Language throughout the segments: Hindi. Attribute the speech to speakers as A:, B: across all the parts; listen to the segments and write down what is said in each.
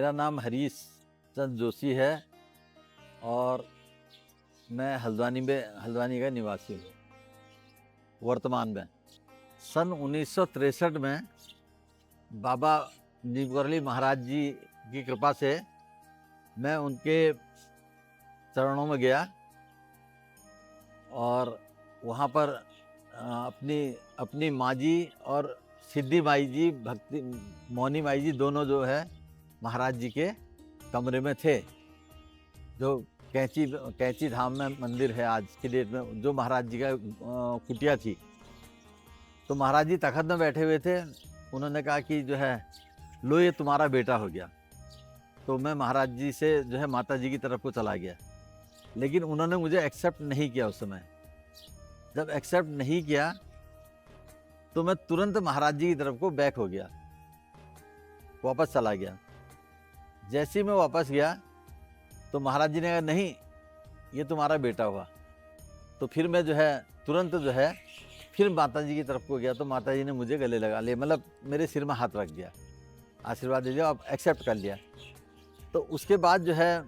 A: मेरा नाम हरीश चंद जोशी है और मैं हल्द्वानी का निवासी हूँ वर्तमान में। सन 1963 में बाबा नीमकरौली महाराज जी की कृपा से मैं उनके चरणों में गया और वहाँ पर अपनी माँ जी और सिद्धि माई जी, भक्ति मौनी माई जी दोनों जो है महाराज जी के कमरे में थे। जो कैंची धाम में मंदिर है आज की डेट में, जो महाराज जी का कुटिया थी, तो महाराज जी तखत में बैठे हुए थे। उन्होंने कहा कि जो है लो ये तुम्हारा बेटा हो गया। तो मैं महाराज जी से जो है माता जी की तरफ को चला गया, लेकिन उन्होंने मुझे एक्सेप्ट नहीं किया। उस समय जब एक्सेप्ट नहीं किया तो मैं तुरंत महाराज जी की तरफ को बैक हो गया, वापस चला गया। जैसे ही मैं वापस गया तो महाराज जी ने कहा नहीं ये तुम्हारा बेटा हुआ। तो फिर मैं जो है तुरंत जो है फिर माता जी की तरफ को गया, तो माता जी ने मुझे गले लगा लिया, मतलब मेरे सिर में हाथ रख दिया, आशीर्वाद दे दिया, आप एक्सेप्ट कर लिया। तो उसके बाद जो है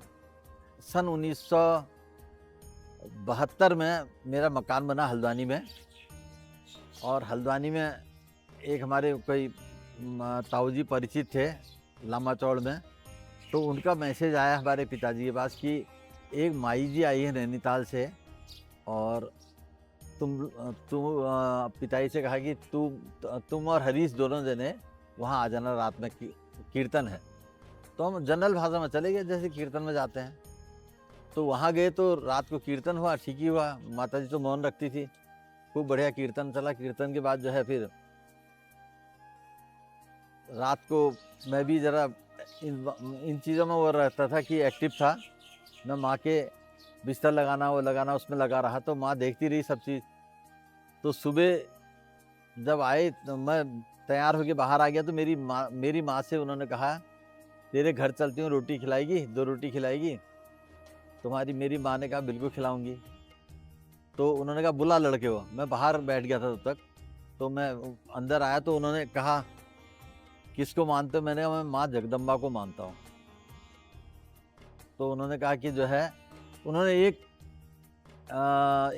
A: सन 1972 में मेरा मकान बना हल्द्वानी में। और हल्द्वानी में एक हमारे कोई ताऊ जी परिचित थे लामा चौड़ में, तो उनका मैसेज आया हमारे पिताजी के पास कि एक माई जी आई है नैनीताल से और तुम पिताजी से कहा कि तुम और हरीश दोनों जने वहाँ आ जाना, रात में कीर्तन है। तो हम जनरल भाषा में चले गए जैसे कीर्तन में जाते हैं। तो वहाँ गए तो रात को कीर्तन हुआ, ठीक ही हुआ। माता जी तो मौन रखती थी, खूब बढ़िया कीर्तन चला। कीर्तन के बाद जो है फिर रात को मैं भी ज़रा इन चीज़ों में वो रहता था कि एक्टिव था। मैं माँ के बिस्तर लगाना वो लगाना उसमें लगा रहा, तो माँ देखती रही सब चीज़। तो सुबह जब आए तो मैं तैयार होके बाहर आ गया, तो मेरी माँ से उन्होंने कहा तेरे घर चलती हूँ, रोटी खिलाएगी, 2 रोटी खिलाएगी। मेरी माँ ने कहा बिल्कुल खिलाऊंगी। तो उन्होंने कहा बुला लड़के को। मैं बाहर बैठ गया था तब तक। तो मैं अंदर आया तो उन्होंने कहा किसको मानते हो? मैंने कहा मैं माँ जगदम्बा को मानता हूँ। तो उन्होंने कहा कि जो है उन्होंने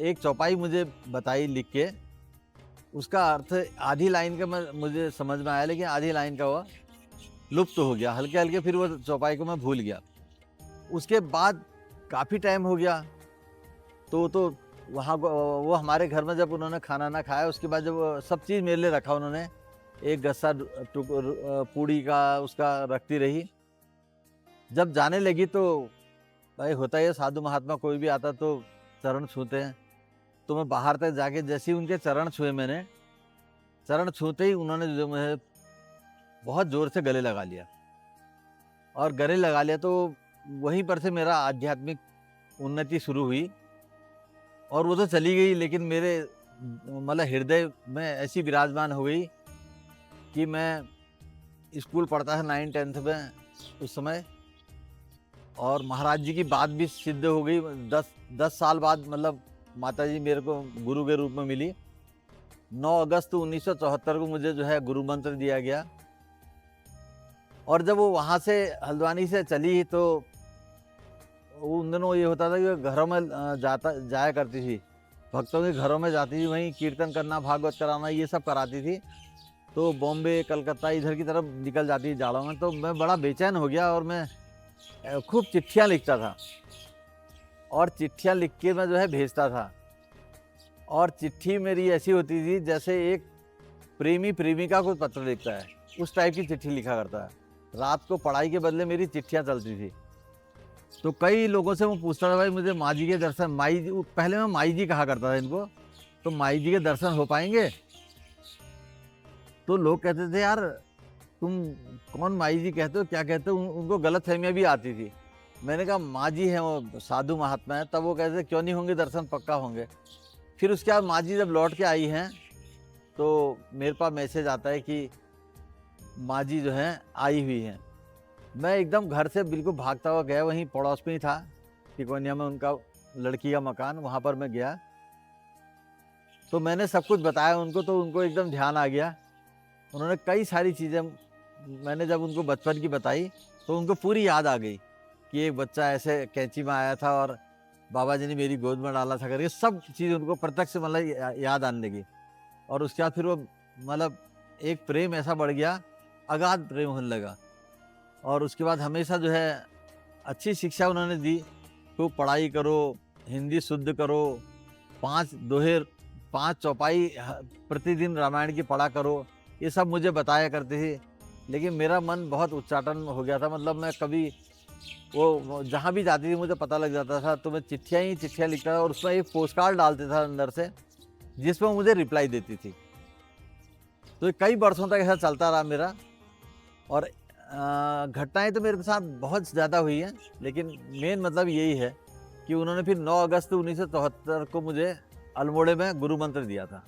A: एक चौपाई मुझे बताई लिख के। उसका अर्थ आधी लाइन का मुझे समझ में आया, लेकिन आधी लाइन का वो लुप्त हो गया हल्के हल्के। फिर वो चौपाई को मैं भूल गया। उसके बाद काफ़ी टाइम हो गया तो वहाँ वो हमारे घर में जब उन्होंने खाना ना खाया, उसके बाद जब सब चीज़ मेरे लिए रखा, उन्होंने एक गस्सा पूड़ी का उसका रखती रही। जब जाने लगी तो भाई होता है साधु महात्मा कोई भी आता तो चरण छूते हैं। तो मैं बाहर तक जाके जैसे ही उनके चरण छुए, मैंने चरण छूते ही उन्होंने जो मुझे बहुत ज़ोर से गले लगा लिया। और गले लगा लिया तो वहीं पर से मेरा आध्यात्मिक उन्नति शुरू हुई। और वो तो चली गई, लेकिन मेरे मतलब हृदय में ऐसी विराजमान हो गई कि मैं स्कूल पढ़ता था 9th-10th में उस समय। और महाराज जी की बात भी सिद्ध हो गई। 10 साल बाद मतलब माता जी मेरे को गुरु के रूप में मिली। 9 अगस्त 1974 को मुझे जो है गुरु मंत्र दिया गया। और जब वो वहाँ से हल्द्वानी से चली तो उन दिनों ये होता था कि घरों में जाया करती थी, भक्तों के घरों में जाती थी, वहीं कीर्तन करना, भागवत कराना, ये सब कराती थी। तो बॉम्बे, कलकत्ता इधर की तरफ निकल जाती थी जाड़ों में। तो मैं बड़ा बेचैन हो गया और मैं खूब चिट्ठियाँ लिखता था और चिट्ठियाँ लिख के मैं जो है भेजता था। और चिट्ठी मेरी ऐसी होती थी जैसे एक प्रेमी प्रेमिका को पत्र लिखता है, उस टाइप की चिट्ठी लिखा करता है। रात को पढ़ाई के बदले मेरी चिट्ठियाँ चलती थी। तो कई लोगों से मैं पूछता था भाई मुझे माँ जी के दर्शन, माई जी, पहले मैं माई जी कहा करता था इनको, तो माई जी के दर्शन हो पाएंगे? तो लोग कहते थे यार तुम कौन माई जी कहते हो, क्या कहते हो? उनको गलतफहमियां भी आती थी। मैंने कहा माँ जी हैं, वो साधु महात्मा हैं। तब वो कहते थे क्यों नहीं होंगे, दर्शन पक्का होंगे। फिर उसके बाद माँ जी जब लौट के आई हैं तो मेरे पास मैसेज आता है कि माँ जी जो हैं आई हुई हैं। मैं एकदम घर से बिल्कुल भागता हुआ गया, वहीं पड़ोस में ही था तिकोनिया में उनका लड़की का मकान, वहाँ पर मैं गया। तो मैंने सब कुछ बताया उनको, तो उनको एकदम ध्यान आ गया। उन्होंने कई सारी चीज़ें, मैंने जब उनको बचपन की बताई तो उनको पूरी याद आ गई कि एक बच्चा ऐसे कैंची में आया था और बाबा जी ने मेरी गोद में डाला था करके सब चीज़ उनको प्रत्यक्ष मतलब याद आने लगी। और उसके बाद फिर वो मतलब एक प्रेम ऐसा बढ़ गया, अगाध प्रेम होने लगा। और उसके बाद हमेशा जो है अच्छी शिक्षा उन्होंने दी, खूब पढ़ाई करो, हिंदी शुद्ध करो, 5 दोहे, 5 चौपाई प्रतिदिन रामायण की पढ़ा करो, ये सब मुझे बताया करते थे। लेकिन मेरा मन बहुत उच्चाटन हो गया था, मतलब मैं कभी वो जहाँ भी जाती थी मुझे पता लग जाता था, तो मैं चिट्ठियाँ ही चिट्ठियाँ लिखता था और उसमें एक पोस्टकार्ड डालते था अंदर से, जिसमें वो मुझे रिप्लाई देती थी। तो ये कई वर्षों तक ऐसा चलता रहा मेरा। और घटनाएँ तो मेरे साथ बहुत ज़्यादा हुई हैं, लेकिन मेन मतलब यही है कि उन्होंने फिर 9 अगस्त 1974 को मुझे अल्मोड़े में गुरु मंत्र दिया था।